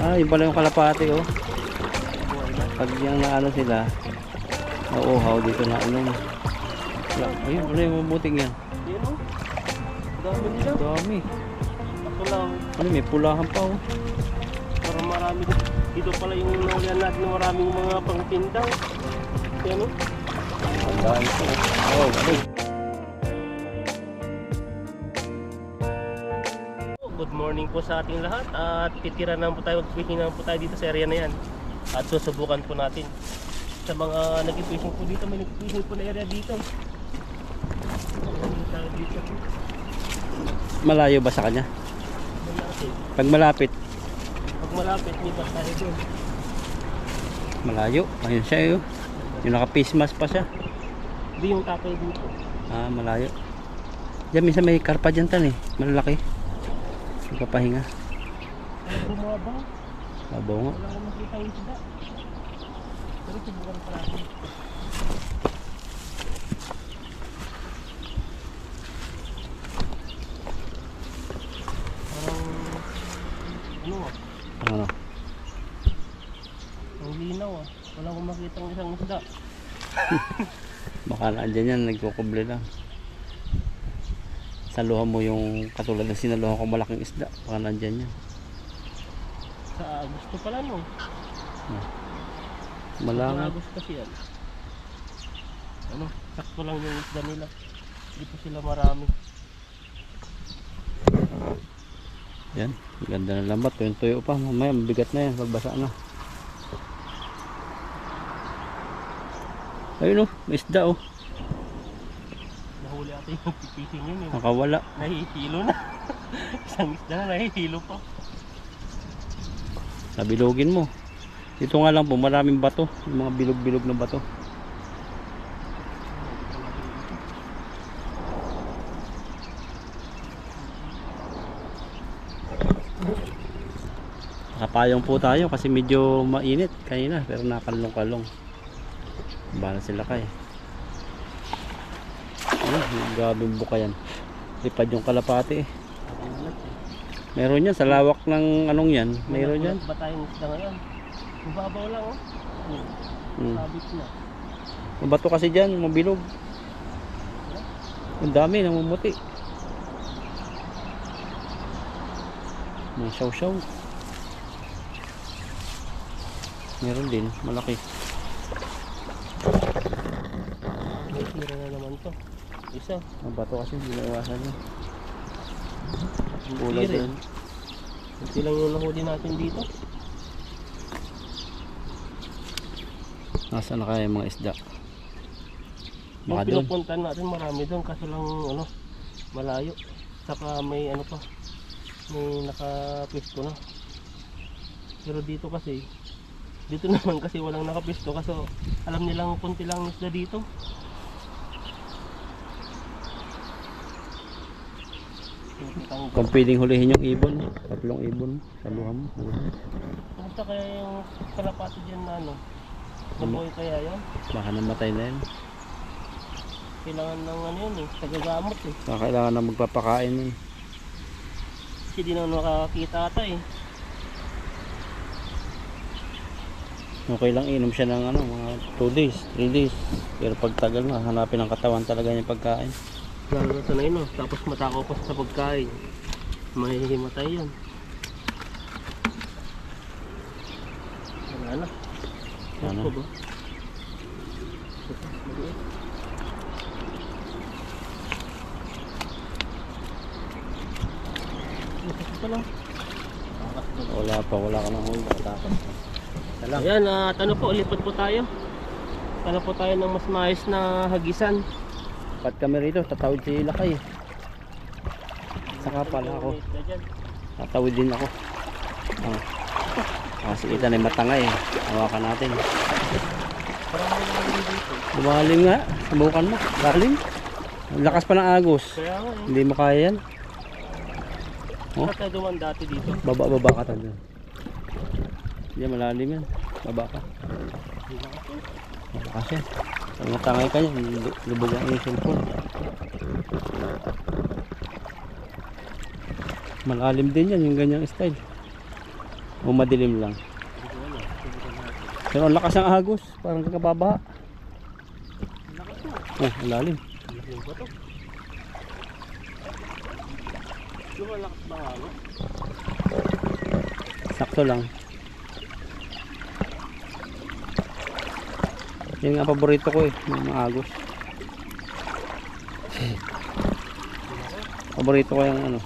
Ah, yung pala yung kalapati oh. Pag yung naano sila, nauuhaw dito na ano. Ayun, ano yung mabuting yan? Yan o. Dami nila. Dami. Ako lang. Ano, may pulahan pa oh. Para marami. Dito pala yung naulihan natin na maraming mga pangtindaw. Yan o. Tandaan ko. Oh, ano? Good morning po sa ating lahat. At titira naman po tayo. Mag-fishing naman po tayo dito sa area na yan. At susubukan po natin. Sa mga nag-fishing po dito. May nag-fishing po na area dito. Dito. Malayo ba sa kanya? Malapit. Pag malapit, Pag malapit, lipat tayo doon. malayo. Ayun siya yun. Yung naka-face mask pa siya. Hindi yung tatay dito. Ah, malayo. Diyan, minsan may karpa dyan tan eh. Malalaki. Nagpapahinga. Ay, bumaba. Babaw nga. Wala akong makita yung isda. Pero subukan pa natin. Parang ano ah, Ano? ang linaw ah. Wala akong makita ng isang isda. Baka naandyan yan, nagkukuble lang. Saluhan mo yung katulad ng sinaluhan ko malaking isda. Baka naandyan yan. Sa gusto pala no. Sa Malangat. Agos kasi yan. Ano, sakto lang yung isda nila. Hindi pa sila marami. Yan, ganda na lambat. Tuyo pa. Mamaya mabigat na yan. Pagbasa na. Ayun oh, may isda oh. Nahuli ata yung pipising yun eh. Nakawala. Nahihilo na. Isang isda na nahihilo pa. Sabilogin mo. Dito nga lang po, maraming bato. Yung mga bilog-bilog na bato. Nakapayong po tayo kasi medyo mainit kanina. Pero nakalong-kalong. Bala sila kay. Gabing buka yan. Lipad yung kalapati eh. Meron yan sa lawak ng anong yan. Meron yan. Ba tayong isda ngayon? Mababaw lang oh. Sabit na. Ang bato kasi dyan, mabilog. Ang dami, namumuti. May saw-saw. Meron din, malaki. May tira na naman to. Isa. Ang bato kasi, hindi na iwasan yun. Hindi Kulay rin. din. Hindi lang yung nahuli natin dito. Nasaan na kaya yung mga isda? Yung Baka doon. pinupuntahan natin marami doon kasi lang ano, malayo. Saka may ano pa, may nakapisto na. Pero dito kasi, dito naman kasi walang nakapisto kasi alam nilang punti lang isda dito. Kung pwedeng hulihin yung ibon, tatlong ibon, saluhan mo. Kumusta kaya yung kalapati dyan na ano? Nabuhay kaya yan? Baka namatay na yan. Kailangan ng ano yun eh, tagagamot eh. Baka kailangan na magpapakain yun. Kasi di naman makakakita ata eh. Okay lang inom siya ng ano, mga 2 days, 3 days. Pero pag tagal na, hanapin ng katawan talaga yung pagkain. Lalo na sanay no, tapos matakaw pa sa pagkain. Mahihimatay yan. Wala na. Ano? Ako ba? Wala ka nang huli, takot. Ayan, at ano po, lipat po tayo. Tala po tayo ng mas maayos na hagisan. Pat kami rito, tatawid si Lakay. Saka pala ako. Tatawid din ako. Kasi itan ay matangay. Hawakan natin. Lumalim nga. Subukan mo. Lalim. Ang lakas pa ng agos. Kaya nga eh. Hindi mo kaya yan. Oh? Saan tayo duman dati dito? Baba ka tayo. Hindi malalim yan. Baba ka. Baba kasi. Pag matangay ka yan, lubog ang iyong cellphone. Malalim din yan, yung ganyang style. O madilim lang. Pero ang lakas ng agos, parang kakababaha. Oh, ang lalim. Laki yung bato. Lumalakas ba nga? Sakto lang. Yan nga paborito ko eh, mga agos. Paborito ko yung ano,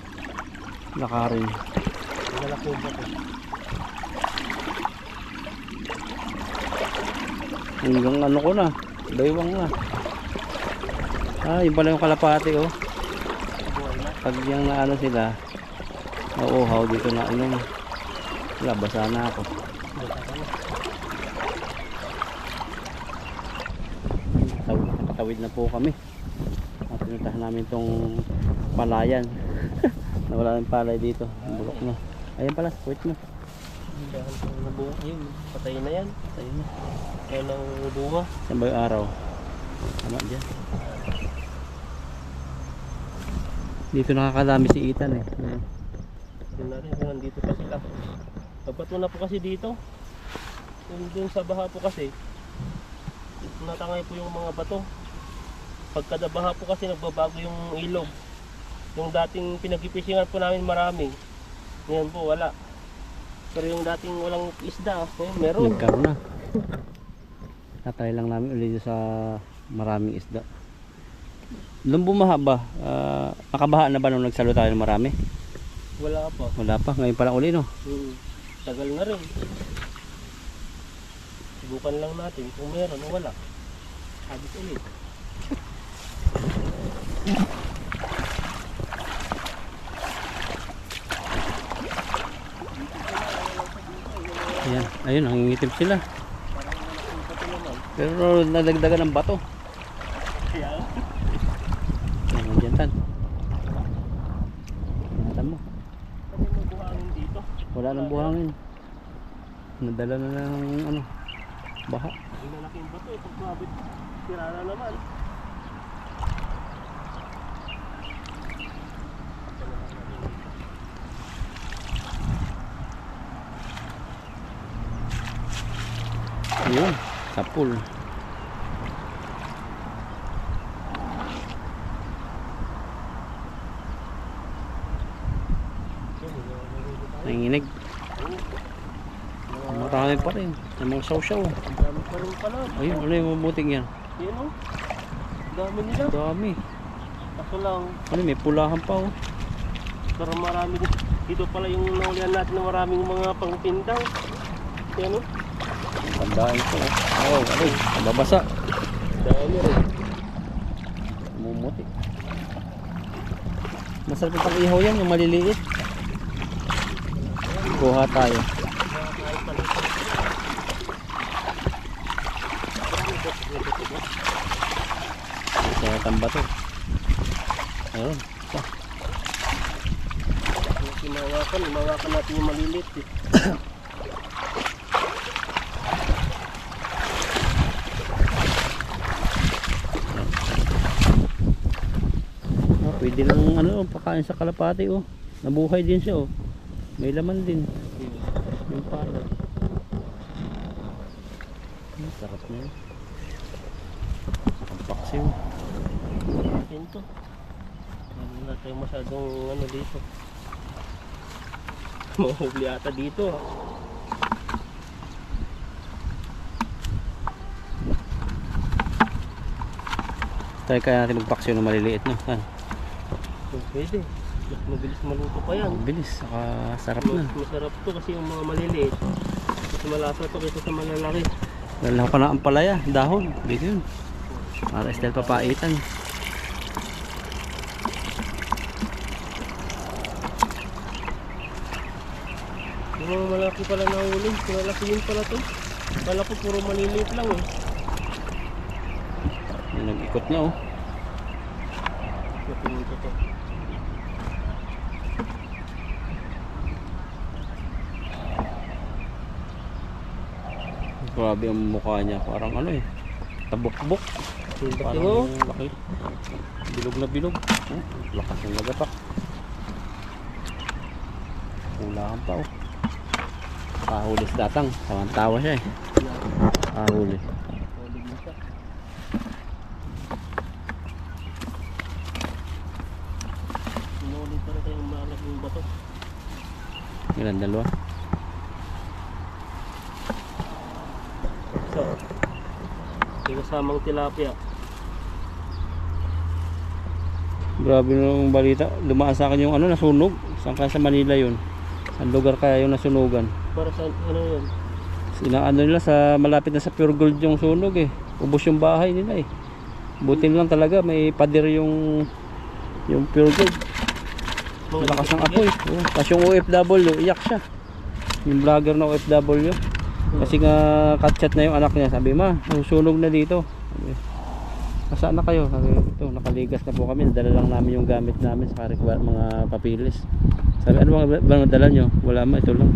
lakarin. Malaki yung bato. Hanggang ano ko na, baywang na. Ah, yun pala yung kalapati oh. Buhay na. Pag yung naano sila, nauuhaw dito na ano. Wala, basa na ako. Nakatawid na po kami. At pinuntahan namin tong palayan. Nawala ng palay dito. Ang bulok na. Ayan pala, wait na. Dahil kung nabuo, yun, patay na yan. Ayun na. Yan ang bunga. Saan ba yung araw? Tama dyan. Dito nakakadami si Ethan eh. Ayan. Yun na rin, nandito pa sila. Nagbato na po kasi dito. Dun sa baha po kasi, natangay po yung mga bato. Pagkada baha po kasi nagbabago yung ilog. Yung dating pinag-ipisingan po namin marami. Ngayon po wala. Pero yung dating walang isda, meron. Nagkaroon na. Tatry lang namin ulit sa maraming isda. Nung bumaha ba? Nakabaha na ba nung nagsalo tayo ng marami? Wala pa. Wala pa. Ngayon pa lang uli no? Tagal na rin. Subukan lang natin kung meron o wala. Habis ulit. Ayan. Ayun, nangingitim sila. Pati naman. Pero nadagdagan ng bato. Kaya Ayan, dyan tan. Ingatan mo. kasi may buhangin dito. Wala nang buhangin. Nadala na ng ano, baha. Ang lalaking bato eh. Pag mabit, tira na naman. Ayun, sapul. Nanginig. Marami pa rin. May mga saw-saw. Ang dami pa rin pala. Ayun, ano yung mabuting yan? Yan o. Dami nila. Dami. Kaso lang, Ano, may pulahan pa oh. pero marami din. Dito pala yung naulihan natin na maraming mga pangpindang. Yan o. Tandaan ko oh. Oh, ano, nababasa. Dami rin. Mumuti. Masarap pang ihaw yan, yung maliliit. Kuha tayo. Sa tambato. Ayun. Ito. Imawakan natin yung malilit eh. Oh, pwede lang ano, pakain sa kalapati oh. Nabuhay din siya oh. May laman din. Yung pala. Sarap na yun. Ang paksiw. Pinto. Wala tayo masyadong ano dito. Mahuli ata dito. Try kaya natin magpaksiw ng maliliit no. Yan. Pwede. Mas mabilis maluto pa yan. Ang bilis, saka sarap na. Masarap to kasi yung mga maliliit. Mas malasa to kaysa sa malalaki. Lalaw ko na ang palaya, dahon. Dito yun. Para style papaitan. Yung mga malaki pala na huli. Malaki yun pala to. Kala ko puro maliliit lang eh. Yung nag-ikot na oh. Napinito to. Grabe ang mukha niya. Parang ano eh. Tabok-bok. Yung laki Parang mo. laki. Bilog na bilog. Oh, lakas ng lagapak. Kulahan pa oh. Kahuli sa datang. Tawan-tawa siya eh. Kahuli. Tulog na siya. Sinulit pa rin tayong malaking bato. Ilan, dalawa? So, may kasamang tilapia. Grabe nung balita. Dumaan sa akin yung ano, nasunog. Saan kaya sa Manila yun? Saan lugar kaya yung nasunugan? Para sa ano yun? Inaano nila sa malapit na sa Pure Gold yung sunog eh. Ubos yung bahay nila eh. Buti lang talaga may pader yung Pure Gold. Mga Lakas ng dikit-dikit. apoy. Oh. Tapos yung OFW, iyak siya. Yung vlogger na OFW. Kasi nga katchat na yung anak niya. Sabi, ma, susunog na dito. Sabi, nasaan na kayo? Sabi, ito, nakaligas na po kami. Nadala lang namin yung gamit namin sa mga papilis. Sabi, ano bang nadala nyo? Wala ma, ito lang.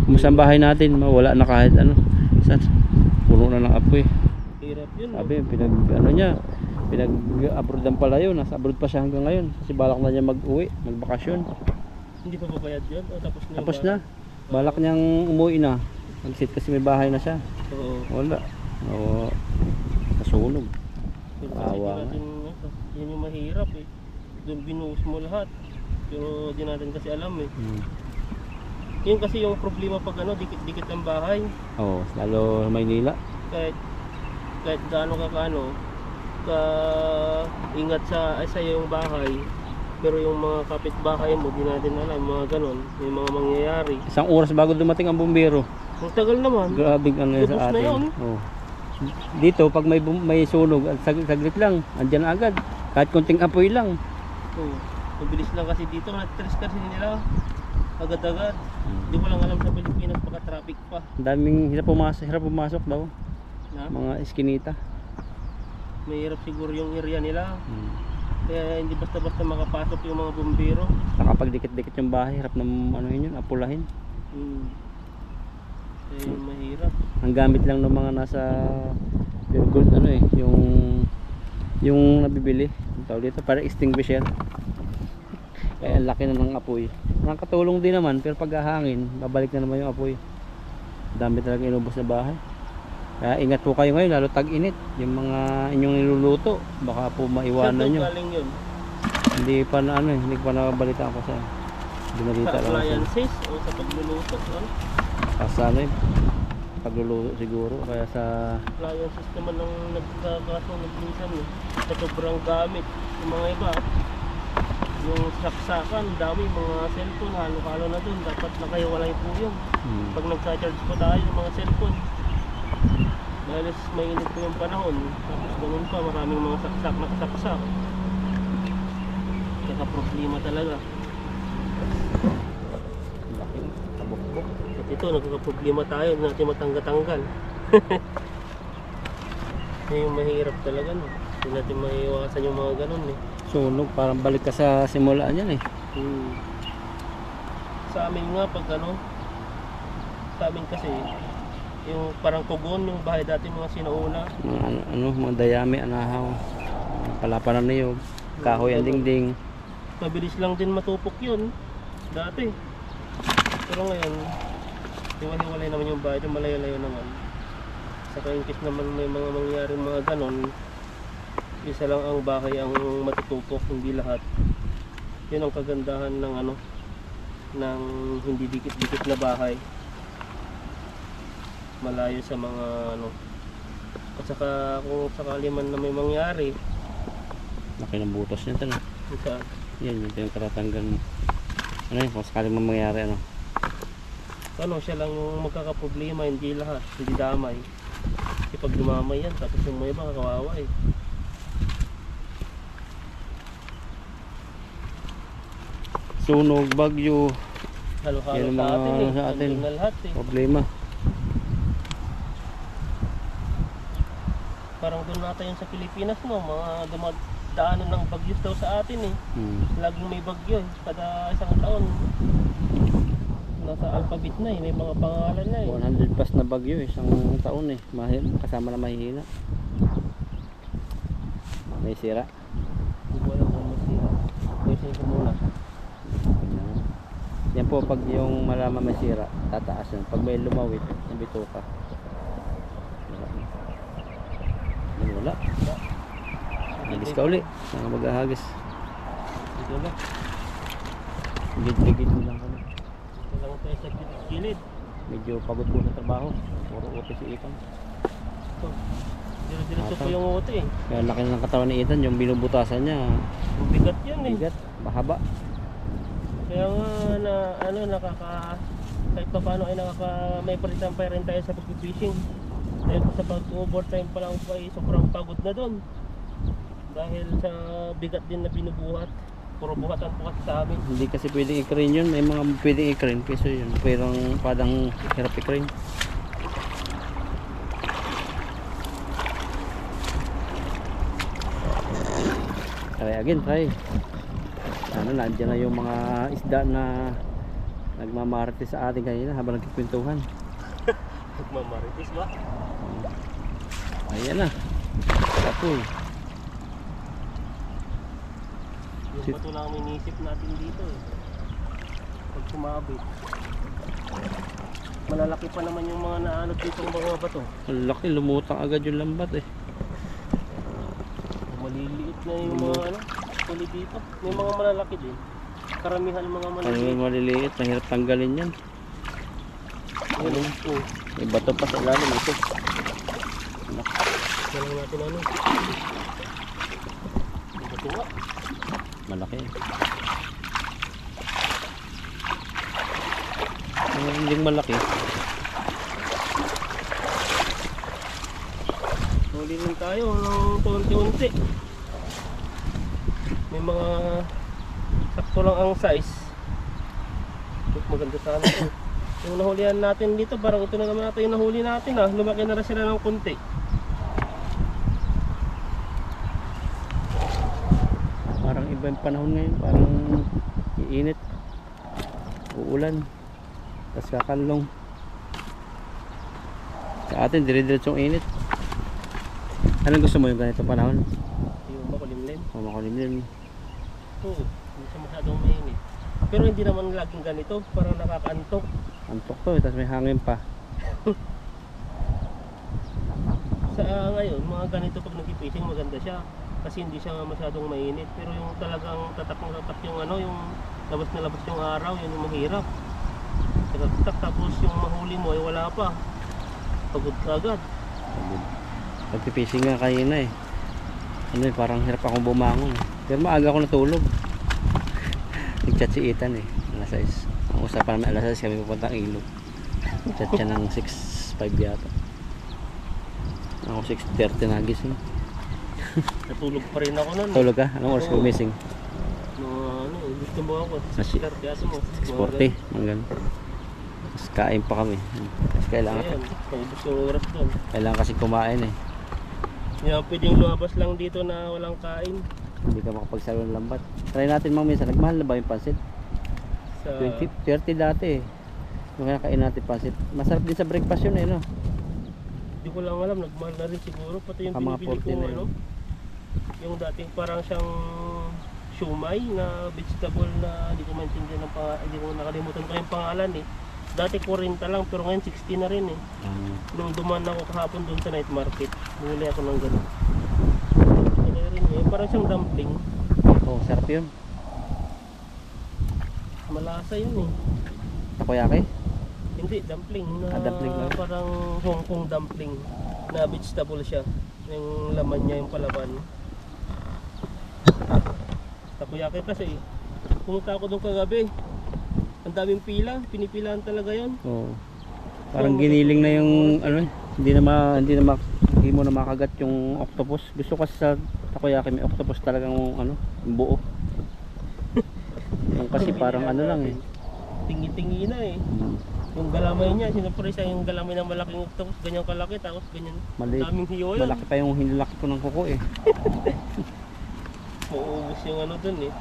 Kumusta ang bahay natin? Wala na kahit ano. Saan? Puno na ng apoy. Hirap yun. Sabi, pinag-abroadan pala yun. Nasa abroad pa siya hanggang ngayon. Kasi balak na niya mag-uwi, magbakasyon. Hindi pa babayad yun? O tapos na? Tapos na. Balak niyang umuwi na. Mag-sit kasi may bahay na siya. Oo. Wala. Oo. Nasunog. Pero Awa kasi di natin, yun yung mahirap eh. Doon binuhos mo lahat. Pero di natin kasi alam eh. Yun kasi yung problema pag ano, dikit-dikit ang bahay. Oo. Lalo Maynila. Kahit gaano ka ingat sa yung bahay. Pero yung mga kapitbahay mo, di natin alam, mga ganon, may mga mangyayari. Isang oras bago dumating ang bumbero. Ang tagal naman. Grabing ano yan Lubos sa na atin. yun. Oo. Dito, pag may sunog, saglit lang, andyan na agad. Kahit konting apoy lang. Oo. Mabilis lang kasi dito, na-stress kasi nila. Agad-agad. Di ko lang alam sa Pilipinas, baka traffic pa. Ang daming hirap pumasok daw. Na? Mga eskinita. Mahirap siguro yung area nila. Kaya hindi basta-basta makapasok yung mga bumbero. Saka pag dikit-dikit yung bahay, hirap na ano yun, apulahin. Kaya yung mahirap. Ang gamit lang ng mga nasa Pure Gold, ano eh, yung nabibili. Ang tawag dito, para extinguisher. Kaya ang laki na ng apoy. Nakakatulong din naman, pero pag hahangin, babalik na naman yung apoy. Dami talaga inubos na bahay. Kaya ingat po kayo ngayon, lalo tag-init. Yung mga inyong niluluto, baka po maiwanan Saan nyo. galing yun? Hindi pa na ano eh, hindi pa nabalita ako sa binalita Sa lang ako. appliances o sa pagluluto? Ano? Sa ano eh, pagluluto siguro. Kaya sa Appliances naman ang nagkakasunog minsan eh. Sa sobrang gamit. Yung mga iba, yung saksakan, dami, mga cellphone, halo-halo na dun. Dapat nakahiwalay po yun. Pag nagsa-charge po tayo ng mga cellphone. Dahil mainit po yung panahon. Tapos ganun pa, maraming mga saksak na kasaksak. Kaya problema talaga. laki, kabukbok. At ito, nagkakaproblema tayo, hindi natin matangga-tanggal. Yan yung mahirap talaga, no? Hindi natin maiiwasan yung mga ganun eh. Sunog, parang balik ka sa simulaan yan eh. Sa amin nga, pag ano, sa amin kasi, yung parang kugon, yung bahay dati mga sinauna. Mga mga dayami, anahaw, palapanan na niyog, kahoy ang dingding. Mabilis lang din matupok yun dati. Pero ngayon, hiwalay naman yung bahay, malayo-layo naman. Saka in case naman may mga mangyari mga ganon, isa lang ang bahay ang matutupok, hindi lahat. Yun ang kagandahan ng ano, ng hindi dikit-dikit na bahay. Malayo sa mga ano. At saka kung sakali man na may mangyari, Laki ng butas niya ito. sa Yan, yung karatanggal mo. Ano yun, kung sakaling man mangyari ano. ano, siya lang yung magkakaproblema, hindi lahat, hindi damay. Kasi pag dumamay yan, tapos yung may iba kawawa eh. Sunog, bagyo, Halo-halo yan ang sa mga atin eh. sa atin. Nandun na lahat eh. Problema. Parang doon natin yun sa Pilipinas, no? Mga dumadaanan ng bagyo daw sa atin eh. Laging may bagyo eh. Kada isang taon. Nasa alphabet na eh. May mga pangalan na eh. 100 plus na bagyo, isang taon eh. Kasama na mahihina. May sira. Hindi ko alam kung masira. Kasi ko muna. Yan po pag yung malaman masira, tataas yan. Pag may lumawit, yung bituka. Wala. Hagis ka uli. Saan ka maghahagis? Dito lang. Gid-gid lang kami. Dito lang tayo sa gilid. Medyo pagod po sa trabaho. Puro uti si Ethan. Ito. Diretso po yung uti eh. Kaya laki na ng katawan ni Ethan. Yung binubutasan niya, Ang bigat yan eh. bigat, mahaba. Kaya nga na ano kahit pa paano ay may palitan pa rin tayo sa pag-fishing. Dahil sa pag-overtime pa lang po ay sobrang pagod na doon. Dahil sa bigat din na binubuhat. Puro buhatan po kasi sa amin. Hindi kasi pwedeng i-crane yun. May mga pwedeng i-crane. Peso yun. Pero padang hirap i-crane. Try again, try. Ano, nandiyan na yung mga isda na nagmamartes sa atin kanina habang nagkikwentuhan. Magmamaritis ba? Ayan na. Tapoy. Yung bato lang ang inisip natin dito eh. Pag sumabit. Malalaki pa naman yung mga naanod dito mga bato. Ang laki, lumutang agad yung lambat eh. Maliliit na yung mga ano, tuli dito. May mga malalaki din. Karamihan mga Ang maliliit. maliliit, mahirap tanggalin yan. Ano? Oh, May bato pa sa ilalim ito. dalang natin ano. May bato nga. Malaki. Ang hindi malaki. Huli rin tayo ng unti-unti. May mga sakto lang ang size. Maganda sana ito. Yung nahulihan natin dito, parang ito na naman natin yung nahuli natin ah. Lumaki na rin sila ng konti. Parang iba yung panahon ngayon. Parang iinit. Uulan. Tapos kakalong. Sa atin, dire-diretsong init. Anong gusto mo yung ganito panahon? Yung makulimlim. O makulimlim. Oo, hindi siya masyadong mainit. Pero hindi naman laging ganito, parang nakakaantok. Antok to, tapos may hangin pa. Sa ngayon, mga ganito pag nag-fishing maganda siya. Kasi hindi siya masyadong mainit. Pero yung talagang tatak na tatak yung ano, yung labas na labas yung araw, yun yung mahirap. Tatak tapos yung mahuli mo ay wala pa. Pagod ka agad. Pag-fishing nga kanina eh. Ano eh, parang hirap akong bumangon. Pero maaga ako natulog. Nag-chat si Ethan eh. Alas 6. Ang usapan namin alas 6 kami pupuntang ilog. Chat siya ng 6:05 yata. Ako 6:30 nagising. Natulog pa rin ako nun. Tulog ka? Anong oras ka Oo. gumising? No, ano, gusto mo ako. Kasi- 6:30 mo. 6:40. Hanggang. Tapos kain pa kami. Tapos kailangan, Ayan, paubos yung oras doon. kailangan kasi kumain eh. Kaya pwedeng lumabas lang dito na walang kain. Hindi ka makapagsalo ng lambat. Try natin mga minsan. Nagmahal na ba yung pansit? Sa 20, 30 dati eh. Yung kinakain natin pansit. Masarap din sa breakfast yun eh, no? Hindi ko lang alam, nagmahal na rin siguro. Pati yung Mga pinibili 40 ko na ano. Yung dating parang siyang siumay na vegetable na hindi ko maintindihan ng hindi ko nakalimutan ko yung pangalan eh. Dati 40 lang pero ngayon 60 na rin eh. Nung dumaan ako kahapon doon sa night market, bumili ako ng gano'n. Kaya rin eh, parang siyang dumpling. Oh, sarap yun. Malasa yun eh. Takoyaki? Hindi, dumpling na Dumpling lang. parang Hong Kong dumpling na vegetable siya. Yung laman niya, yung palaman. Takoyaki kasi pumunta ako doon kagabi. Ang daming pila, pinipilahan talaga yon. Oo. Parang giniling na yung ano, hindi mo na makagat yung octopus. Gusto kasi sa takoyaki may octopus talagang ano, yung buo. Yung kasi parang ano lang eh. Tingi-tingi na eh. Yung galamay niya, sinupre siya yung galamay ng malaking octopus, ganyan kalaki, tapos ganyan. Maliit. Daming hiyo yun. Malaki pa yung hinilaki ko ng kuko eh. Mauubos yung ano dun eh.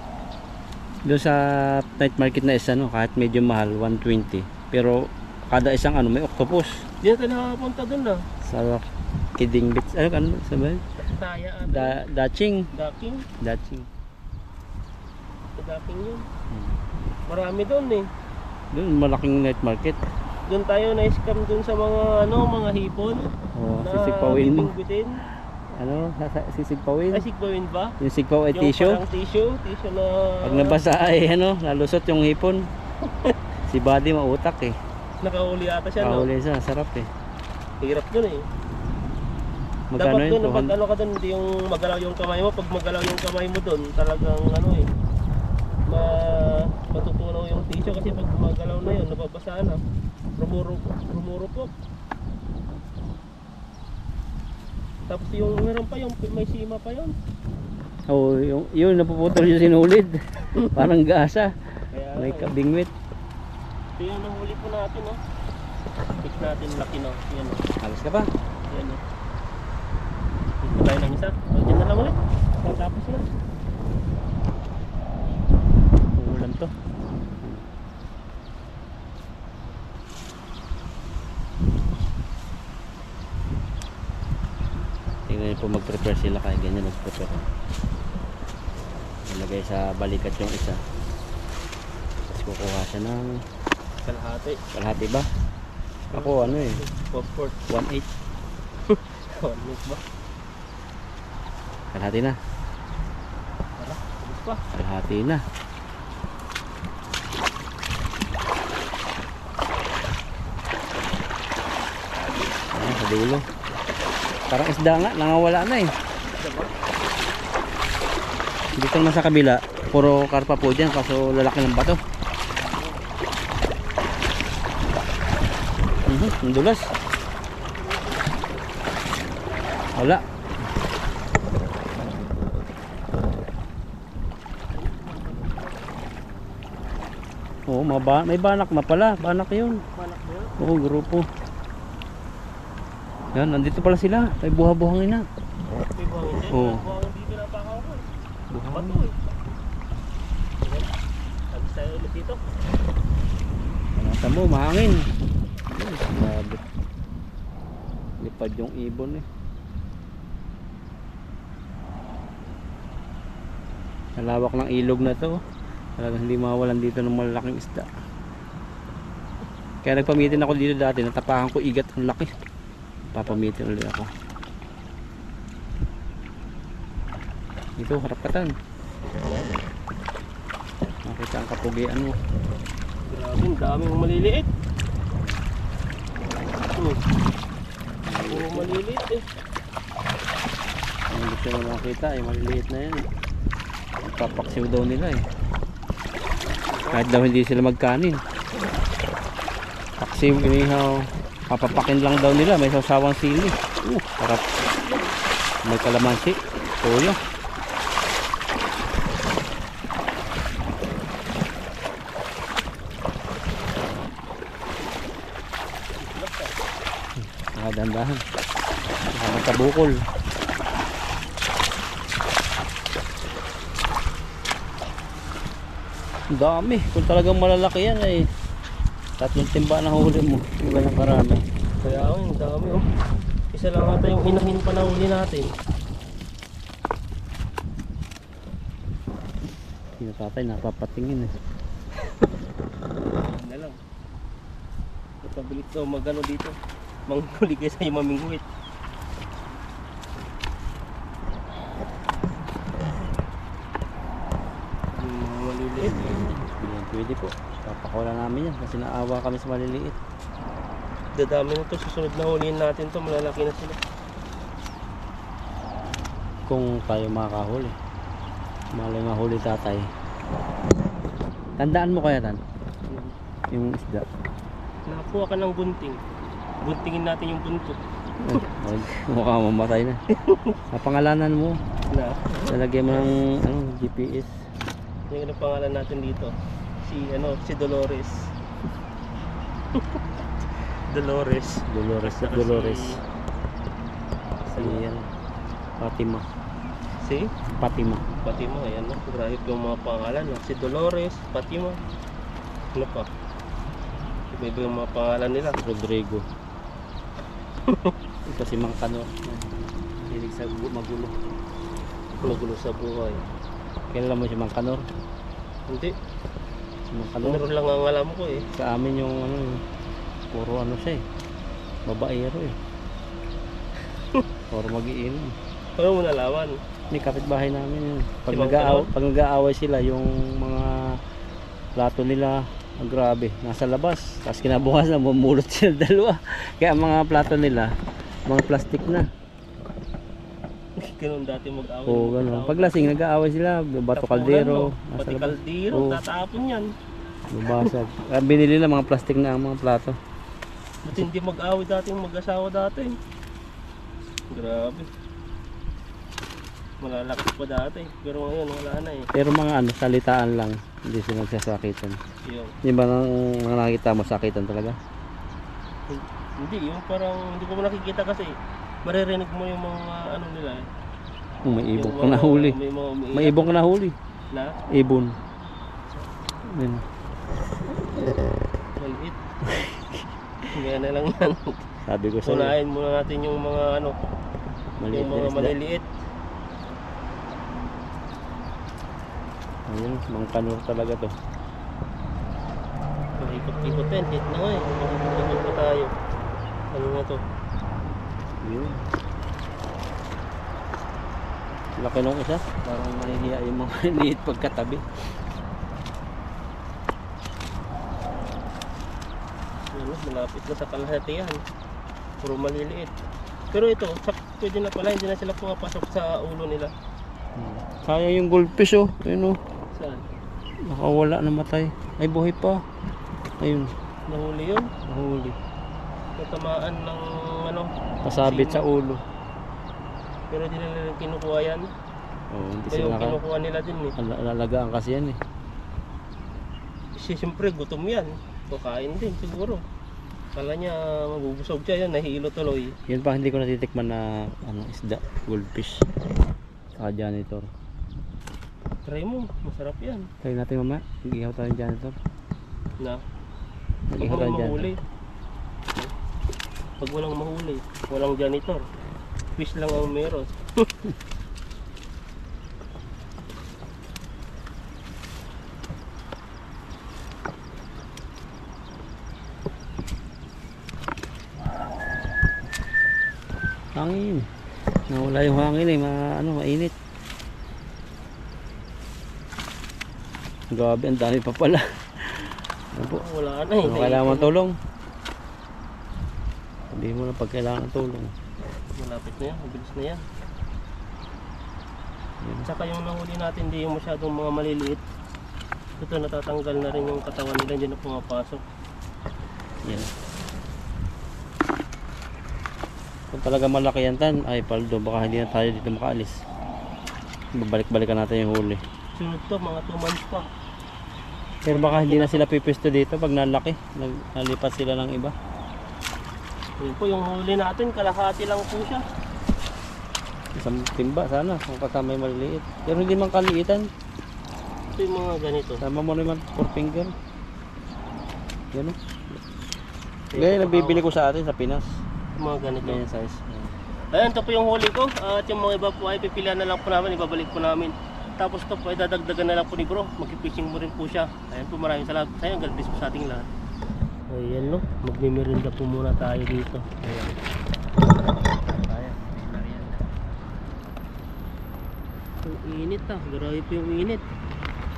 Doon sa night market na isa, no, kahit medyo mahal, 120. Pero kada isang ano, may octopus. Di na tayo nakapunta dun ah. Sa Kiding Beach, ano sabi? Taya ata. Daching. Daking. Daching. Daking yun. Marami dun eh. Doon malaking night market. Doon tayo na-scam doon sa mga ano, mga hipon Oh, na sisigpawin mo. bibingwitin. Ano, sisigpawin. Ay, sigpawin ba? Yung sigpaw ay Yung tissue. parang tissue na Pag nabasa ay ano, nalusot yung hipon. Si Buddy mautak eh. nakahuli ata siya, no? Kahuli siya, sarap eh. Hirap dun eh. Magkano Dapat yun? doon, pag ano ka doon, hindi yung magalaw yung kamay mo. Pag magalaw yung kamay mo doon, talagang ano eh, matutunaw yung tissue kasi pag magalaw na yun, nababasa na. Rumurupok. Tapos yung meron pa yung may sima pa yun. Oh, yun napuputol yung sinulid. Parang gasa. Kaya May kabingwit. ito yung nahuli po natin, no? Pick natin laki, no? Yan, no? Alas ka pa? Yan, no? Pick na tayo ng isa. Diyan na lang ulit. Tapos na. Uulan to. Tingnan niyo po mag-prepare sila kaya ganyan mag-prepare. Ilagay sa balikat yung isa. Tapos kukuha siya ng kalahati ba? Ako ano eh, Popcorn. 1/8. Ano ba? Kalahati na. Tara, alis pa. Kalahati na. Ayan, sa dulo. Parang isda nga, nangawala na eh. Dito naman sa kabila, puro karpa po dyan, kaso lalaki ng bato. Ang dulas. Wala. Oo, may banak na pala. Banak yun. Malak mo yun? Oo, grupo. Yan, nandito pala sila. May buha-buhangin na. May buhangin din. Oo. Buhangin dito na baka ako eh. Buhangin. Bato eh. Ayan. Alis tayo ulit dito. Panata mo, mahangin. Ayun, grabe. Lipad yung ibon eh. Nalawak ng ilog na to. Talagang hindi mawalan dito ng malalaking isda. Kaya nagpamitin ako dito dati. Natapakan ko igat ang laki. Papamitin ulit ako. Dito, harap katan. Nakita ang kapugian mo. Grabe, ang daming maliliit. Puro maliliit eh. Ang gusto mo makita ay maliliit na yan. Papaksiw daw nila eh. Kahit daw hindi sila magkanin. Paksiw, inihaw. Papapakin lang daw nila. May sasawang sili. Sarap. May kalamansi. Toyo. Dandahan. Magkabukol. Ang dami. Kung talagang malalaki yan ay 3 timba na huli mo. Iba ng karami. Kaya ang dami oh. Isa lang ata yung inahin pa na huli natin. Yung tatay napapatingin eh. Yan na lang. Napabilis daw magano dito. Manghuli kaysa yung mamingwit. Mga maliliit. Yan, pwede po. Papakawala namin yan kasi naawa kami sa maliliit. Dadami na to. Susunod na huliin natin to. Malalaki na sila. Kung tayo makakahuli. Malay mahuli tatay. Tandaan mo kaya tan? Yung isda. Nakakuha ka ng gunting. Guntingin natin yung buntot. Mukhang mamatay na. Napangalanan mo. Na. Lalagyan mo ng GPS. Yung ano pangalan natin dito? Si Dolores. Dolores. Dolores. Si Ayan. Fatima. Si Fatima. Fatima, ayan no. Grabe yung mga pangalan. No? Si Dolores, Fatima. Ano pa? Iba yung mga pangalan nila. Rodrigo. Ito si Mang Kanor. Hilig sa magulo. Magulo sa buhay. Kilala mo si Mang Kanor? Hindi. Meron lang ang alam ko eh. Sa amin yung ano, puro ano siya eh. Babaero eh. Puro mag-iinom. Paano mo nalaman? May kapitbahay namin yun. Pag Si Mang Talon? nag-aaway sila, yung mga plato nila, grabe, nasa labas. Tapos kinabukas na bumulot sila dalawa. Kaya ang mga plato nila, mga plastic na. Ganun dati mag-away. Oo, gano'n. Pag lasing, nag-aaway sila, bato kaldero. Nasa Pati labas. kaldero, Oo. tatapon yan. Babasag. Kaya binili nila mga plastic na ang mga plato. Ba't hindi mag-away dati yung mag-asawa dati? Grabe. Malalaki pa dati. Pero ngayon wala na eh. Pero mga ano, salitaan lang. Hindi sila nagsasakitan. Yung, Yung ba nang nakakita mo, sakitan talaga? hindi, yung parang hindi ko nakikita kasi maririnig mo yung mga ano nila eh. May ibon Yung ka nahuli. May mga umiiyak May ibon ka nahuli. na Ibon. Yun. maliit. Kaya na lang yan. Sabi ko sa'yo. Unahin muna natin yung mga ano, Maliit yung na mga isda. maliliit. Ayun, mga kanur talaga to. Ikot-ikot yan, hit na nga eh. Ikot pa tayo. Ano na to? Yun. Laki nung isa. Parang mahihiya yung mga liit pagkatabi. Ano, malapit na sa kalahatian. Puro maliliit. Pero ito, pwede na pala, hindi na sila pumapasok sa ulo nila. Sayang yung goldfish oh. Ayun oh. Saan? Nakawala, namatay. Ay buhay pa. Ayun, Nahuli yun? nahuli. Natamaan ng ano? Pasabit sa ulo. Pero di nila kinukuha yan. Oh, hindi Kaya sila yung kinukuha nila din eh. Lalagaan kasi yan eh. Siyempre gutom yan. Kukain din siguro. Kala niya mabubusog siya yan, nahilo tuloy. Yun pa hindi ko natitikman na ano, isda, goldfish. Saka janitor. Try mo, masarap yan. Try natin mamaya. Mag-ihaw tayo ng janitor. Na, pag Mag-ihaw tayo walang ng mahuli. janitor. Pag walang mahuli, walang janitor. Fish lang ang meron. Hangin. Nawala yung hangin eh, mainit. Grabe, ang dami pa pala. Ano po? Wala na eh. Ano kailangan mong tulong? Sabihin mo na pag kailangan ng tulong. Malapit na yan, mabilis na yan. Yan. Tsaka yung nahuli natin, hindi yung masyadong mga maliliit. Ito natatanggal na rin yung katawan nila, dyan na pumapasok. Yan. Kung talaga malaki yan tan, ay paldo, baka hindi na tayo dito makaalis. Babalik-balikan natin yung huli. Sunod to, mga 2 months pa. Pero baka hindi na sila pipisto dito pag nalaki. Nalipat sila ng iba. Yun po, yung huli natin, kalahati lang po siya. Isang timba sana kung kasama yung maliliit. Pero hindi man kaliitan. Ito yung mga ganito. Sama mo naman 4 finger. Yan o. Ganyan nabibili ko sa atin sa Pinas. Mga ganito. Ganyan size. Ayan, ito po yung huli ko. At yung mga iba po ay pipilihan na lang po namin, ibabalik po namin. Tapos ito po ay dadagdagan na lang po ni bro. Mag-fishing mo rin po siya. Ayan po, maraming salamat. Ayan, God bless po sa ating lahat. Ayan no, magmimirinda po muna tayo dito. Ayan. Ayan, may merienda. Ang init ah, grabe po yung init.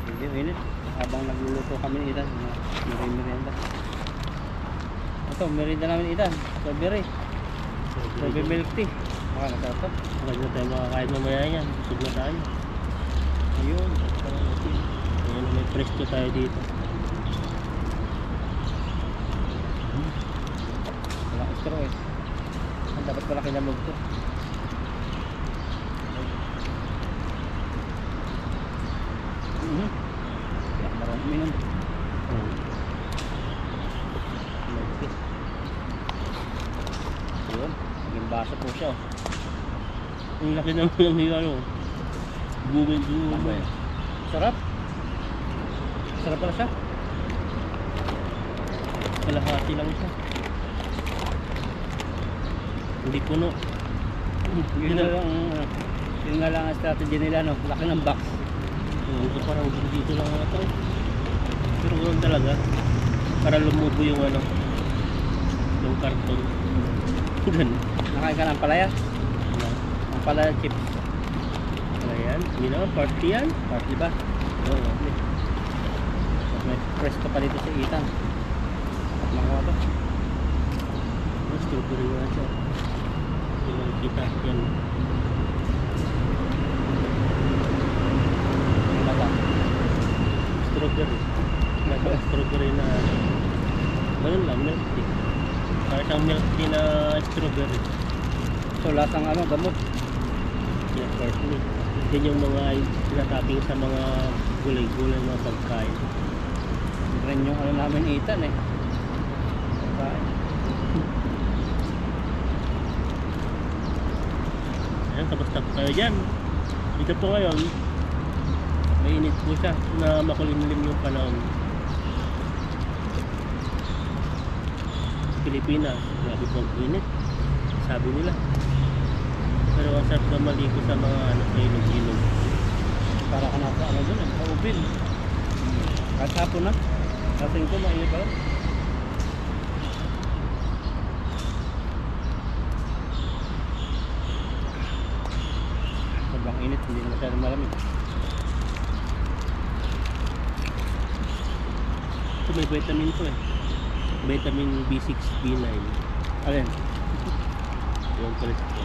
Hindi init. Habang nagluluto kami ni Idan, merienda. Ito, merienda namin Idan. Strawberry. Strawberry milk tea. Baka nasarap to. Huwag na tayo makakain mamaya yan. Busog na tayo. Ayun. Ayan, may presto tayo dito. Walang straw eh. Ang dapat pala kinalog to. Kaya marami uminom. Ayun. Naging baso po siya oh. Ang laki naman ng hiya no. Bumay. Sarap. Sarap pala siya. Kalahati lang siya. Hindi puno. Yun na lang, yun nga lang ang strategy nila no. Laki ng box. Ito parang dito lang ata. Pero ganoon talaga. Para lumubo yung ano, yung karton. Ganun. Nakain ka ng palaya? Ano? Ang palaya chips. Ano yan? Hindi naman, party yan. Party ba? Oo. May presto pa dito sa Itan. At mga to. Mas strawberry nga siya. Yung nakikita, yan. Ang bata. Strawberry. Nasa strawberry na ganun lang, milk tea. Parang siyang milk tea na strawberry. So lasang ano, gamot. Yan, parsley. Yan yung mga tinataping sa mga gulay-gulay na pagkain. Yun rin yung ano namin Itan eh. Pagkain. Ayan, kamusta po kayo dyan? Dito po ngayon, mainit po siya na makulimlim yung panahon. Pilipinas, grabe pong init, sabi nila. Pero ang sarap na maligo sa mga ano, sa ilog-ilog. Para ka nasa ano dun eh, sa Ubin. Kahit hapon na. Kasing ko mainit pa rin. Sobrang init, hindi na masyadong malamig. Ito may vitamin to eh. Vitamin B6, B9. Alin? Yung palit ko.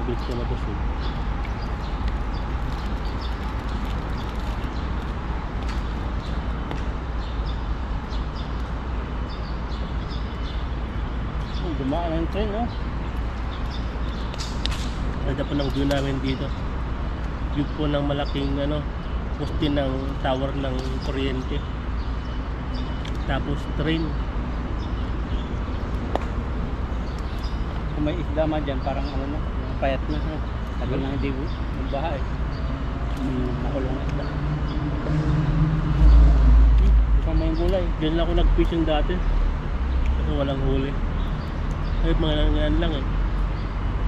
Mabilis ko mabusog. Oh, dumaan ang train, no? Ganda po ng view namin dito. View po ng malaking ano, poste ng tower ng kuryente. Tapos train. Kung may isda man dyan, parang ano na, payat na. No? Tagal na hindi magbaha eh. Nakulong na isda. Ikaw may gulay. Diyan lang ako nag-fishing dati. Kasi walang huli. Kahit mga nangyayaan lang eh.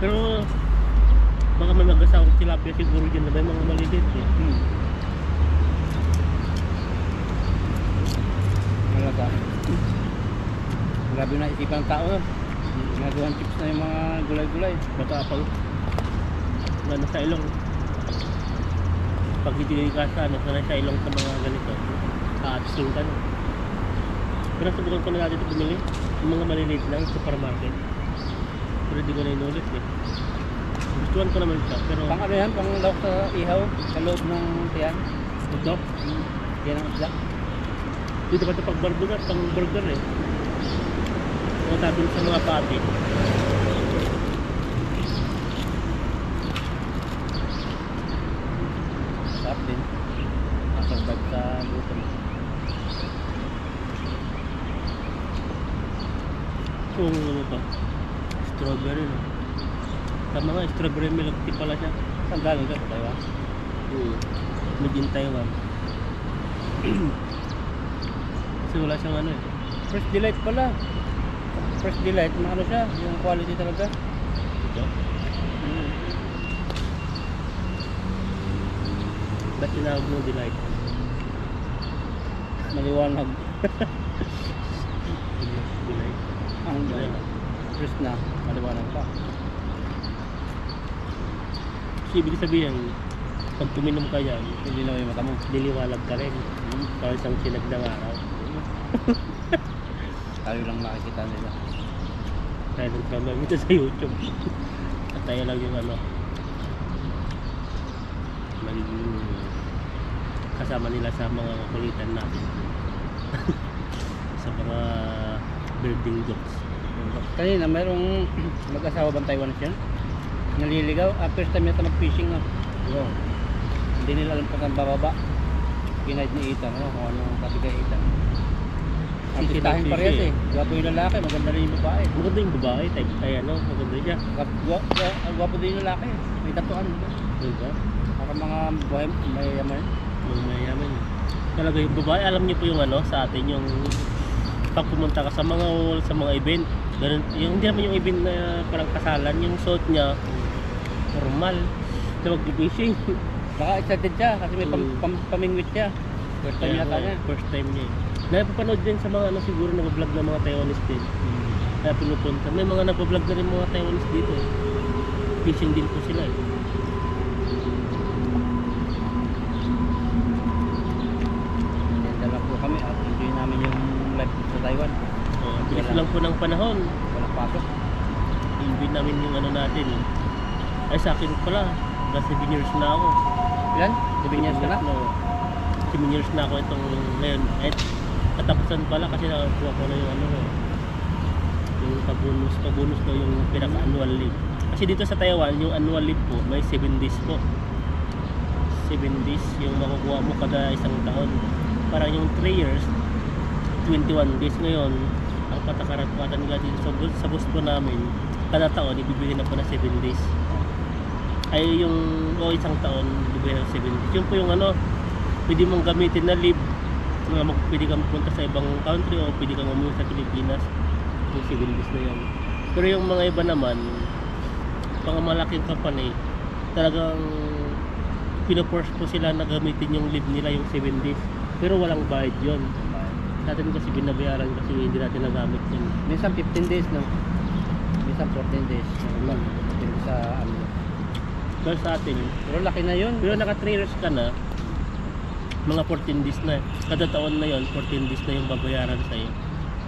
Pero baka may mag-asawang tilapia siguro dyan na may mga malilit eh. Malaga. Grabe na isipan ng tao, no? Ginagawang chips na yung mga gulay-gulay. Matapang. Gano'n sa ilong. Pag hindi ka sa ano, sanay sa ilong sa mga ganito. Ka-atsing ka no. Pero subukan ko na natin ito bumili. Yung mga maliliit lang sa supermarket. Pero di ko na inulit eh. Gustuhan ko naman siya. Pero Pang ano yan? Pang lawak sa ihaw? Sa loob ng tiyan? ito, Yan ang isda. dito pa ito pag burger, pang burger eh. O tabi sa mga pati. Sarap din. Masagdag sa gutom. Kung ano to, strawberry no. Tama nga, strawberry milk tea pala siya. Saan galing ka? Sa Taiwan? Made in Taiwan. Kasi wala siyang ano eh. Fresh Delight pala. Fresh Delight, ano siya? Yung quality talaga. Ito. Ba't tinawag mo delight? Maliwanag. Delight. Ang Delight. fresh na. Maliwanag pa. Kasi ibig sabihin, pag tuminom ka yan, Hindi na may mata mo. liliwanag ka rin. Parang isang sinag ng araw. Tayo lang makikita nila. Tayo lang naman ito sa YouTube. At tayo lang yung ano, magiging kasama nila sa mga kulitan natin. Sa mga building jokes. Kanina mayroong mag-asawa bang Taiwanese yan? Naliligaw. First time yata mag-fishing no? Oo. Hindi nila alam kung saan bababa. Ginaid ni Ethan, no? Kung anong sabi kay Ethan. Artistahin parehas eh. Gwapo yung lalaki, maganda rin yung babae. Maganda yung babae, type ay ano, maganda siya. Gwapo din yung lalaki. May tatuan. Diba? Para mga buhay, may yaman. Mga mayaman yun. Talaga yung babae, alam niyo po yung ano sa atin, yung pag pumunta ka sa mga hall, sa mga event, ganun, yung hindi naman yung event na parang kasalan, yung suot niya, normal. Na mag-fishing. Baka excited siya kasi may pamingwit siya. First time yata niya. First time niya. Napapanood din sa mga ano siguro nag-vlog ng mga Taiwanese din. Kaya pinupunta. May mga nag-vlog na rin mga Taiwanese dito eh. Fishing din po sila eh. Dala po kami at enjoy namin yung life sa Taiwan. Bilis lang po ng panahon. Walang pasok. Enjoy namin yung ano natin. Ay sa akin pala, nasa 7 years na ako. Yan? 7 years ka na? 7 years na ako itong ngayon. At katapusan pala kasi nakakuha ko na yung ano yung pabonus ko yung pinaka-annual leave. Kasi dito sa Taiwan, yung annual leave po, may 7 days po. 7 days yung makukuha mo kada isang taon. Parang yung 3 years, 21 days ngayon. Ang patakaran nila dito sa gusto namin, kada taon, ibibigay na po na 7 days. Ay yung isang taon, ibibigay na 7 days. Yun po yung ano, pwede mong gamitin na leave. Pwede kang punta sa ibang country o pwede kang umuwi sa Pilipinas. Yung 7 days na yan. Pero yung mga iba naman, mga malaking company, talagang pinoforce po sila na gamitin yung leave nila yung 7 days. Pero walang bayad yun. Natin kasi binabayaran kasi hindi natin nagamit yun. Minsan 15 days, no? Minsan 14 days. Depende sa ano. Pero sa atin, Pero laki na yun. pero naka 3 years ka na, mga 14 days na. Kada taon na yon 14 days na yung babayaran sa'yo.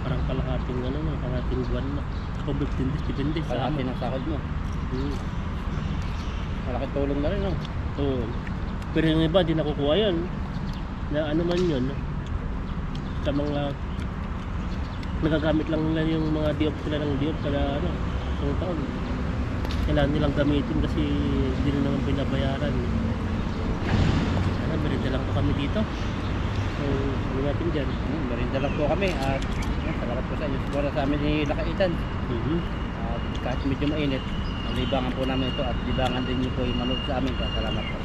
Parang kalahating ano na, kalahating buwan na. Ako 15 days, 15 days. Kalahati ng sahod mo. Malaki tulong na rin, no? Oo. Pero yung iba, di nakukuha yun. Na ano man yun. Sa mga nagagamit lang nila yung mga diop sila ng diop kada ano, isang taon. Kailangan nilang gamitin kasi hindi na naman pinabayaran. Ano, merinda lang po kami dito. So, ano natin dyan? Merinda lang po kami at salamat po sa inyo. Siguro sa amin ni Lakaitan. At kahit medyo mainit, libangan po namin ito at libangan din niyo po yung manood sa amin. Salamat po.